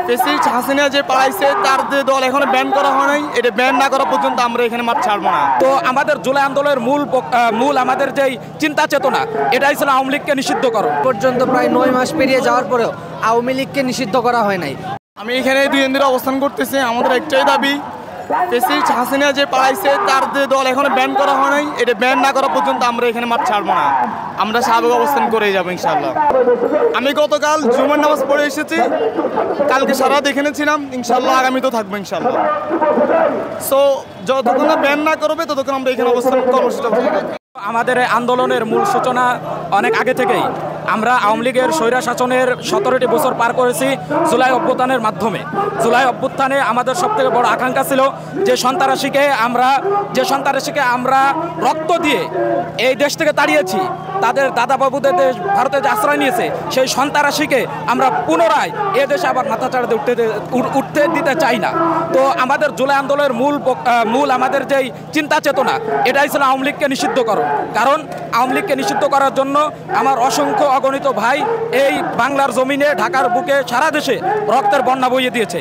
Fascist Hasina যে পালাইছে তার যে দল এখনো ব্যান করা হয় নাই, এটা ব্যান না করা পর্যন্ত আমরা এখানে মাঠ ছাড়বো না। তো আমাদের জুলাই আন্দোলনের মূল আমাদের যেই চিন্তা চেতনা, এটাই ছিল আওয়ামী লীগকে নিষিদ্ধকরণ। পর্যন্ত প্রায় 9 মাস পেরিয়ে যাওয়ার পরেও আওয়ামী লীগকে নিষিদ্ধ করা হয় নাই। আমি এখানে 2 দিন ধরে অবস্থান করতেছি। আমাদের একটাই দাবি, ফেসিস্ট হাসিনা যে পালাইছে তার যে দল এখনো ব্যান করা হয় নাই, এটা ব্যান না করা পর্যন্ত আমরা এখানে মাঠ ছাড়বো না। আমরা স্বাভাবিক অবস্থান করে যাবো ইনশাল্লাহ। আমি গতকাল জুমার নামাজ পড়ে এসেছি, কালকে সারা দেখে ছিলাম, ইনশাল্লাহ আগামী তো থাকবো ইনশাল্লাহ। সো যতক্ষণ না ব্যান না করবে ততক্ষণ আমরা এখানে অবস্থান কর্মসূচি। আমাদের আন্দোলনের মূল সূচনা অনেক আগে থেকেই। আমরা আওয়ামী লীগের স্বৈরা শাসনের 17টি বছর পার করেছি জুলাই অভ্যুত্থানের মাধ্যমে। জুলাই অভ্যুত্থানে আমাদের সবথেকে বড় আকাঙ্ক্ষা ছিল যে সন্ত্রাসীকে আমরা রক্ত দিয়ে এই দেশ থেকে তাড়িয়েছি, তাদের দাদাবাবুদের দেশ ভারতে যে আশ্রয় নিয়েছে, সেই সন্ত্রাসীকে আমরা পুনরায় এ দেশে আবার মাথা চাড়াতে উঠতে দিতে চাই না। তো আমাদের জুলাই আন্দোলনের মূল আমাদের যেই চিন্তা চেতনা, এটাই ছিল আওয়ামী লীগকে নিষিদ্ধকরণ। কারণ আওয়ামী লীগকে নিষিদ্ধ করার জন্য আমার অসংখ্য অগণিত ভাই এই বাংলার জমিনে, ঢাকার বুকে, সারা দেশে রক্তের বন্যা বইয়ে দিয়েছে।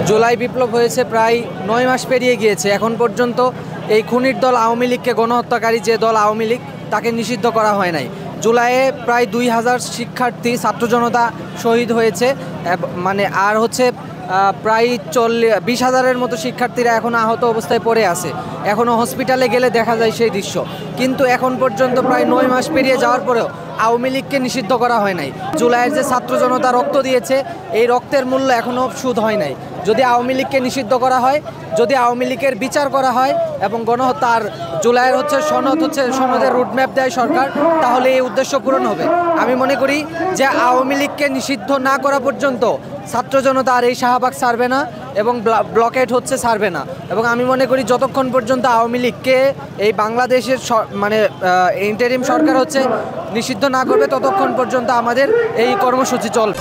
জুলাই বিপ্লব হয়েছে প্রায় 9 মাস পেরিয়ে গিয়েছে, এখন পর্যন্ত এই খুনির দল আওয়ামী লীগকে, গণহত্যাকারী যে দল আওয়ামী লীগ, তাকে নিষিদ্ধ করা হয় নাই। জুলাইয়ে প্রায় 2000 শিক্ষার্থী, ছাত্র জনতা শহীদ হয়েছে, মানে আর হচ্ছে প্রায় 20,000-এর মতো শিক্ষার্থীরা এখনও আহত অবস্থায় পড়ে আছে। এখনও হসপিটালে গেলে দেখা যায় সেই দৃশ্য। কিন্তু এখন পর্যন্ত প্রায় 9 মাস পেরিয়ে যাওয়ার পরেও আওয়ামী লীগকে নিষিদ্ধ করা হয় নাই। জুলাইয়ের যে ছাত্র জনতা রক্ত দিয়েছে, এই রক্তের মূল্য এখনও শোধ হয় নাই। যদি আওয়ামী লীগকে নিষিদ্ধ করা হয়, যদি আওয়ামী লীগের বিচার করা হয় এবং গণহত্যার জুলাইয়ের সনদের রুটম্যাপ দেয় সরকার, তাহলে এই উদ্দেশ্য পূরণ হবে। আমি মনে করি যে আওয়ামী লীগকে নিষিদ্ধ না করা পর্যন্ত ছাত্র জনতা আর এই শাহবাগ ছাড়বে না এবং ব্লকেট ছাড়বে না। এবং আমি মনে করি যতক্ষণ পর্যন্ত আওয়ামী লীগকে এই বাংলাদেশের ইন্টারিম সরকার নিষিদ্ধ না করবে, ততক্ষণ পর্যন্ত আমাদের এই কর্মসূচি চলবে।